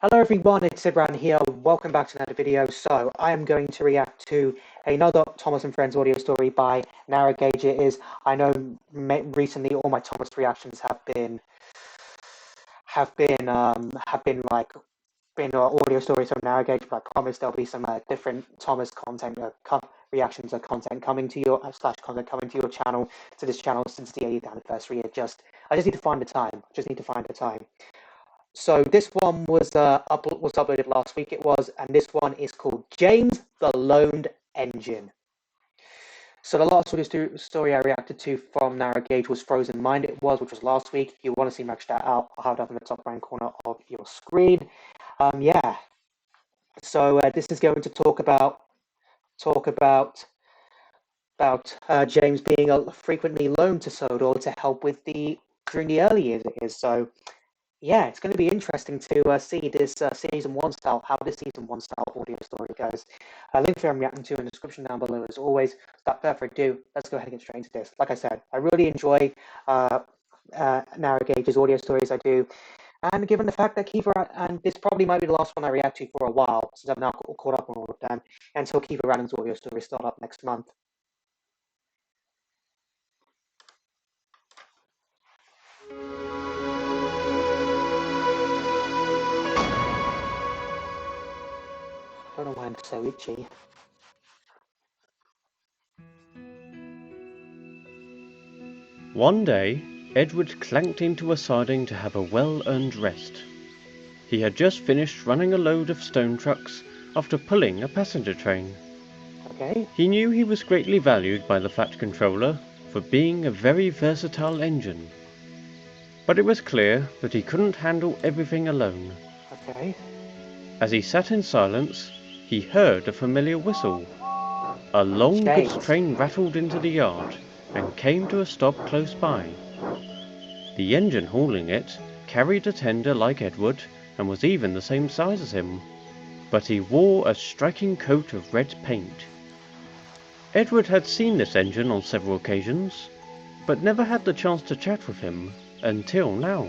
Hello everyone, it's Imran here. Welcome back to another video. So I am going to react to another Thomas and Friends audio story by Narrow Gauge. It is. I know recently all my Thomas reactions have been audio stories from Narrow Gauge, but I promise there'll be some different Thomas content reactions or content coming to your content coming to your channel, to this channel, since the 80th anniversary. I just need to find the time. So this one was uploaded last week. It was, and this one is called James the Loaned Engine. So the last story I reacted to from Narrow Gauge was Frozen Mind. Which was last week. If you want to see match that out, I'll have it up in the top right corner of your screen. Yeah. So this is going to talk about James being frequently loaned to Sodor to help with during the early years. It is so. Yeah, it's going to be interesting to see this season one style, how this season one style audio story goes. Link for I'm reacting to in the description down below as always. Without further ado, let's go ahead and get straight into this. Like I said, I really enjoy Narrow Gauge's audio stories. I do, and given the fact that and this probably might be the last one I react to for a while, since I've now caught up on all of them, until Kiefer Rannon's audio stories start up next month. I don't know why I'm so itchy. One day, Edward clanked into a siding to have a well-earned rest. He had just finished running a load of stone trucks after pulling a passenger train. Okay. He knew he was greatly valued by the Fat Controller for being a very versatile engine. But it was clear that he couldn't handle everything alone. Okay. As he sat in silence, he heard a familiar whistle. A long goods train rattled into the yard and came to a stop close by. The engine hauling it carried a tender like Edward and was even the same size as him, but he wore a striking coat of red paint. Edward had seen this engine on several occasions, but never had the chance to chat with him until now.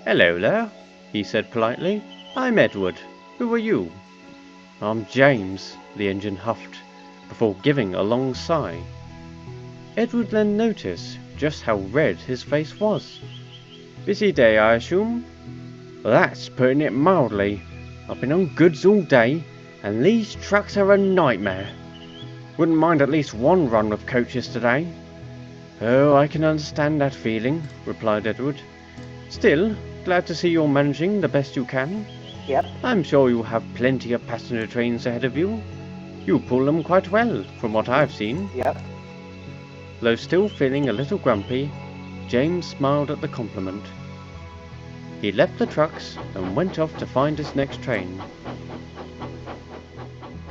"Hello there," he said politely. "I'm Edward. Who are you?" "I'm James," the engine huffed, before giving a long sigh. Edward then noticed just how red his face was. "Busy day, I assume?" "That's putting it mildly. I've been on goods all day, and these trucks are a nightmare. Wouldn't mind at least one run with coaches today." "Oh, I can understand that feeling," replied Edward. "Still, glad to see you're managing the best you can. Yep. I'm sure you'll have plenty of passenger trains ahead of you. You pull them quite well, from what I've seen." Yep. Though still feeling a little grumpy, James smiled at the compliment. He left the trucks and went off to find his next train.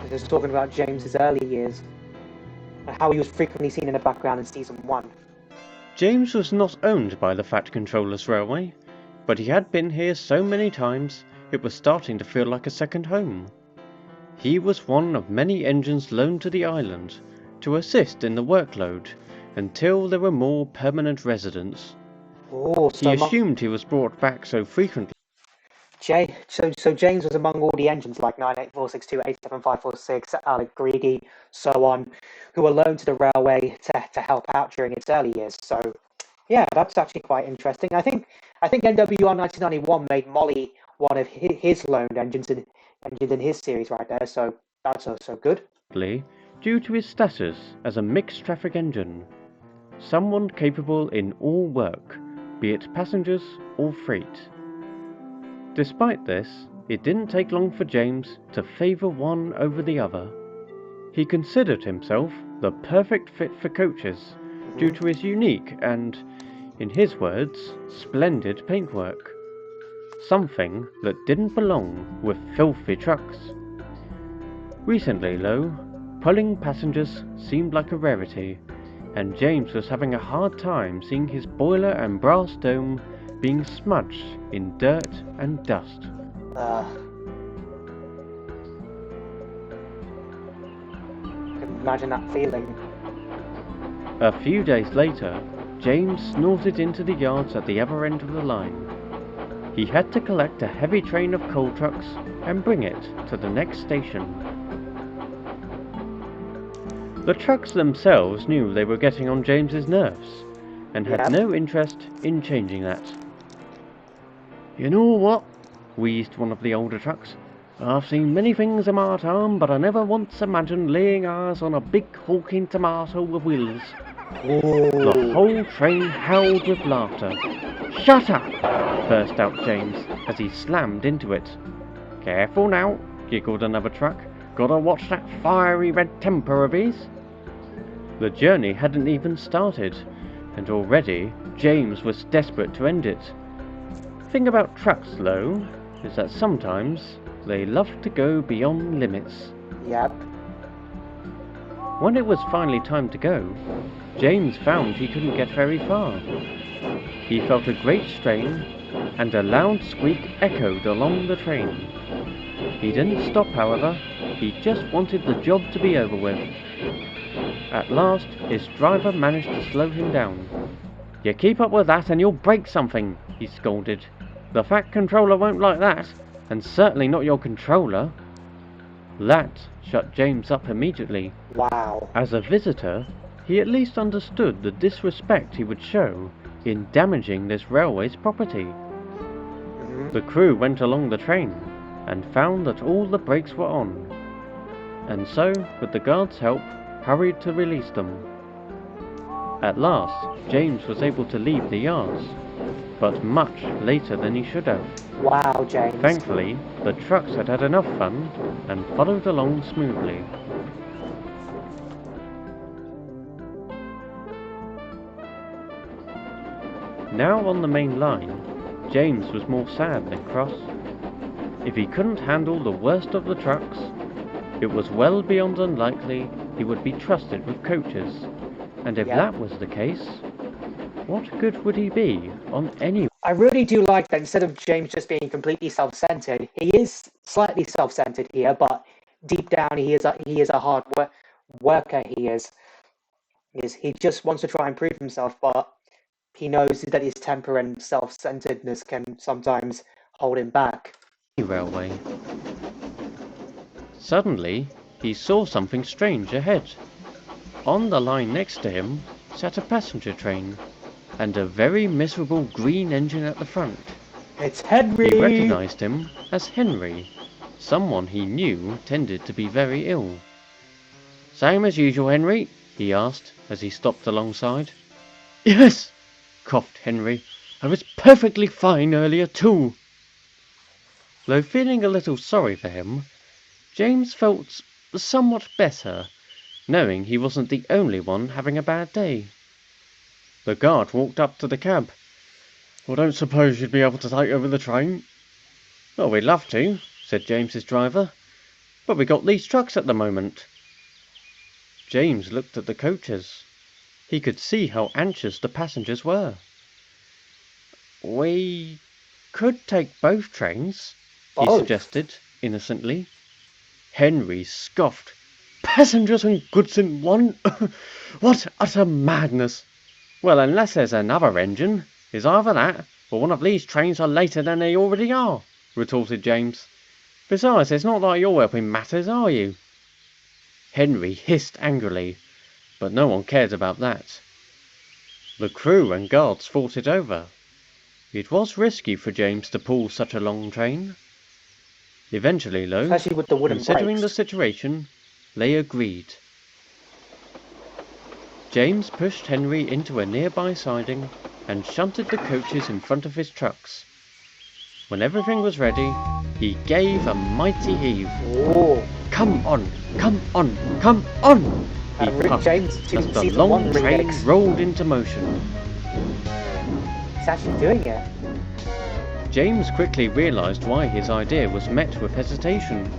This is talking about James's early years and how he was frequently seen in the background in season 1. James was not owned by the Fat Controller's Railway, but he had been here so many times it was starting to feel like a second home. He was one of many engines loaned to the island to assist in the workload until there were more permanent residents. Oh, He assumed he was brought back so frequently. So James was among all the engines like 98462, 87546, Alec Greedy, so on, who were loaned to the railway to help out during its early years. So, yeah, that's actually quite interesting. I think NWR 1991 made Molly one of his loaned engines in his series right there. So that's also good. Due to his status as a mixed traffic engine, someone capable in all work, be it passengers or freight. Despite this, it didn't take long for James to favour one over the other. He considered himself the perfect fit for coaches due to his unique and, in his words, splendid paintwork. Something that didn't belong with filthy trucks. Recently, though, pulling passengers seemed like a rarity, and James was having a hard time seeing his boiler and brass dome being smudged in dirt and dust. Imagine that feeling. A few days later, James snorted into the yards at the other end of the line. He had to collect a heavy train of coal trucks and bring it to the next station. The trucks themselves knew they were getting on James's nerves, and had no interest in changing that. "You know what?" wheezed one of the older trucks. "I've seen many things in my time, but I never once imagined laying eyes on a big hulking tomato with wheels." The whole train howled with laughter. "Shut up!" burst out James as he slammed into it. "Careful now," giggled another truck. "Gotta watch that fiery red temper of his." The journey hadn't even started, and already James was desperate to end it. Thing about trucks, though, is that sometimes they love to go beyond limits. Yep. When it was finally time to go, James found he couldn't get very far. He felt a great strain, and a loud squeak echoed along the train. He didn't stop, however. He just wanted the job to be over with. At last, his driver managed to slow him down. "You keep up with that and you'll break something," he scolded. "The Fat Controller won't like that, and certainly not your controller." That shut James up immediately. Wow. As a visitor, he at least understood the disrespect he would show in damaging this railway's property. The crew went along the train and found that all the brakes were on, and so, with the guards' help, hurried to release them. At last, James was able to leave the yards, but much later than he should have. Wow, James. Thankfully, the trucks had had enough fun and followed along smoothly. Now on the main line, James was more sad than cross. If he couldn't handle the worst of the trucks, it was well beyond unlikely he would be trusted with coaches, and if that was the case, what good would he be on any... I really do like that instead of James just being completely self-centered, he is slightly self-centered here, but deep down he is a hard worker. He just wants to try and prove himself, but he knows that his temper and self-centeredness can sometimes hold him back. railway. Suddenly, he saw something strange ahead. On the line next to him sat a passenger train, and a very miserable green engine at the front. It's Henry! He recognized him as Henry, someone he knew tended to be very ill. "Same as usual, Henry?" he asked as he stopped alongside. "Yes," coughed Henry. "I was perfectly fine earlier too." Though feeling a little sorry for him, James felt somewhat better, knowing he wasn't the only one having a bad day. The guard walked up to the cab. "I don't suppose you'd be able to take over the train?" "Oh, we'd love to," said James's driver, "but we got these trucks at the moment." James looked at the coaches. He could see how anxious the passengers were. "We could take both trains," he suggested, innocently. Henry scoffed. "Passengers and goods in one? What utter madness!" "Well, unless there's another engine. It's either that, or one of these trains are later than they already are," retorted James. "Besides, it's not like you're helping matters, are you?" Henry hissed angrily, but no one cared about that. The crew and guards fought it over. It was risky for James to pull such a long train. Eventually, though, Especially with the wooden considering the brakes. situation, they agreed. James pushed Henry into a nearby siding and shunted the coaches in front of his trucks. When everything was ready, he gave a mighty heave. Ooh. "Come on, come on, come on!" he puffed as the long train rolled into motion. It's actually doing it. James quickly realized why his idea was met with hesitation.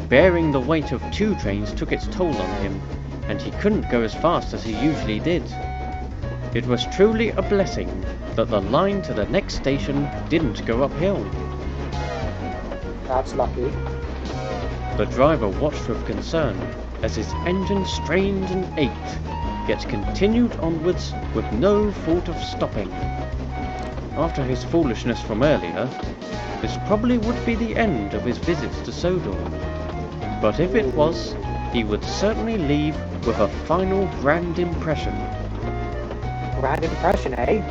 Bearing the weight of two trains took its toll on him, and he couldn't go as fast as he usually did. It was truly a blessing that the line to the next station didn't go uphill. That's lucky. The driver watched with concern as his engine strained and ached, yet continued onwards with no thought of stopping. after his foolishness from earlier, this probably would be the end of his visits to Sodor. But if it was, he would certainly leave with a final grand impression. Grand impression, eh?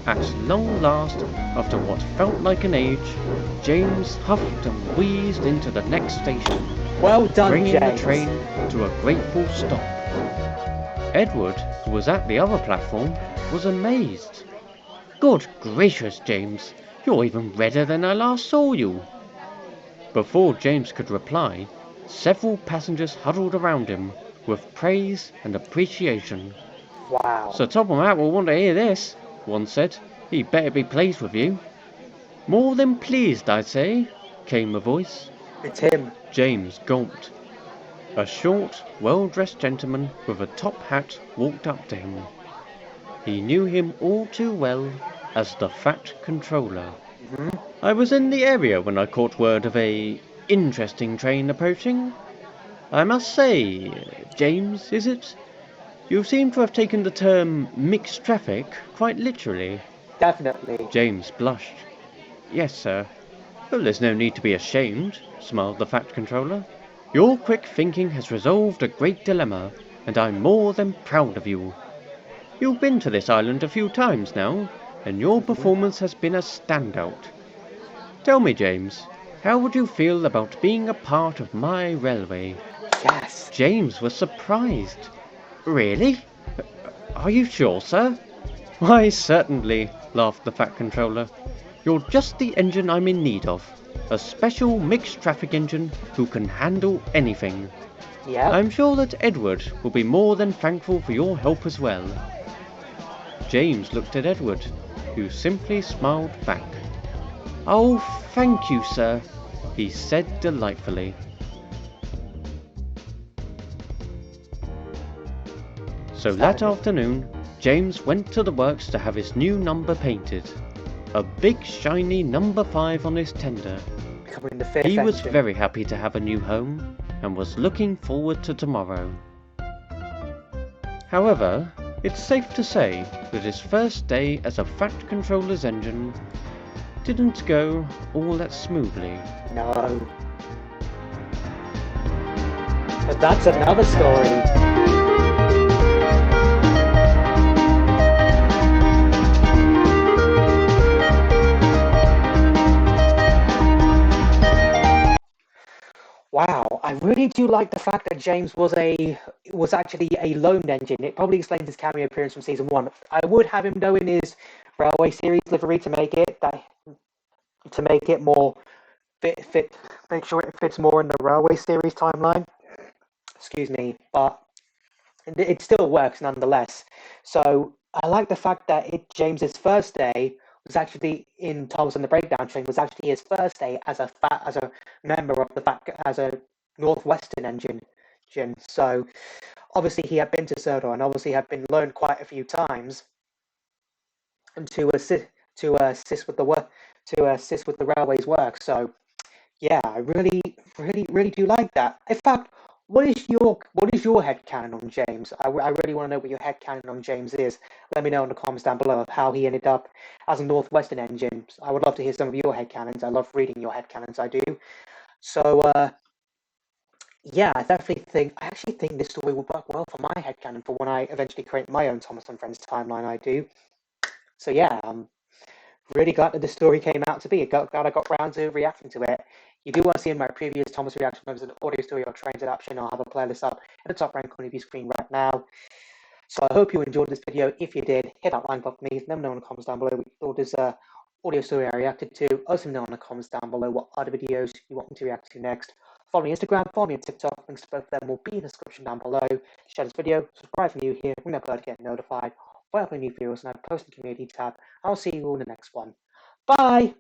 At long last, after what felt like an age, James huffed and wheezed into the next station, Well done, bringing James. the train to a grateful stop. Edward, who was at the other platform, was amazed. "Good gracious, James, you're even redder than I last saw you." Before James could reply, several passengers huddled around him with praise and appreciation. Wow. "Sir Topham Hatt will want to hear this," one said. "He'd better be pleased with you." "More than pleased, I say," came a voice. It's him. James gulped. A short, well-dressed gentleman with a top hat walked up to him. He knew him all too well as the Fat Controller. "I was in the area when I caught word of a interesting train approaching. I must say, James, is it? You seem to have taken the term mixed traffic quite literally." Definitely. James blushed. "Yes, sir." "Well, there's no need to be ashamed," smiled the Fat Controller. "Your quick thinking has resolved a great dilemma, and I'm more than proud of you. You've been to this island a few times now, and your performance has been a standout. Tell me, James, how would you feel about being a part of my railway?" Yes. James was surprised. "Really? Are you sure, sir?" "Why, certainly," laughed the Fat Controller. "You're just the engine I'm in need of. A special mixed traffic engine who can handle anything. Yep. I'm sure that Edward will be more than thankful for your help as well." James looked at Edward, who simply smiled back. "Oh, thank you, sir," he said delightfully. So that afternoon, James went to the works to have his new number painted. A big shiny number 5 on his tender. Becoming the fifth He was engine. very happy to have a new home and was looking forward to tomorrow. However, it's safe to say that his first day as a Fat Controller's engine didn't go all that smoothly. No. But that's another story. Wow, I really do like the fact that James was actually a lone engine. It probably explains his cameo appearance from season 1. I would have him though in his railway series livery to make it more make sure it fits more in the railway series timeline. Excuse me, but it still works nonetheless. So I like the fact that James's first day was actually in Thomas and the Breakdown Train was actually his first day as a member of as a Northwestern engine. So obviously he had been to Sodor and obviously had been loaned quite a few times and assist with the work to assist with the railway's work. So yeah, I really, really, really do like that. In fact, what is your headcanon on James? I really want to know what your headcanon on James is. Let me know in the comments down below of how he ended up as a Northwestern engine. I would love to hear some of your headcanons. I love reading your headcanons, I do. So, yeah, I actually think this story will work well for my headcanon for when I eventually create my own Thomas and Friends timeline, I do. So yeah, really glad that the story came out to be. Glad I got round to reacting to it. You do want to see in my previous Thomas reaction, whether it's an audio story or trains adaptation, I'll have a playlist up at the top right corner of your screen right now. So I hope you enjoyed this video. If you did, hit that like button, please. Let me know in the comments down below what you thought this audio story I reacted to. Also know in the comments down below what other videos you want me to react to next. Follow me on Instagram, follow me on TikTok. Links to both of them will be in the description down below. Share this video, subscribe if you're new here, ring that bell to get notified. If I upload new videos and I post in the community tab, I'll see you all in the next one. Bye!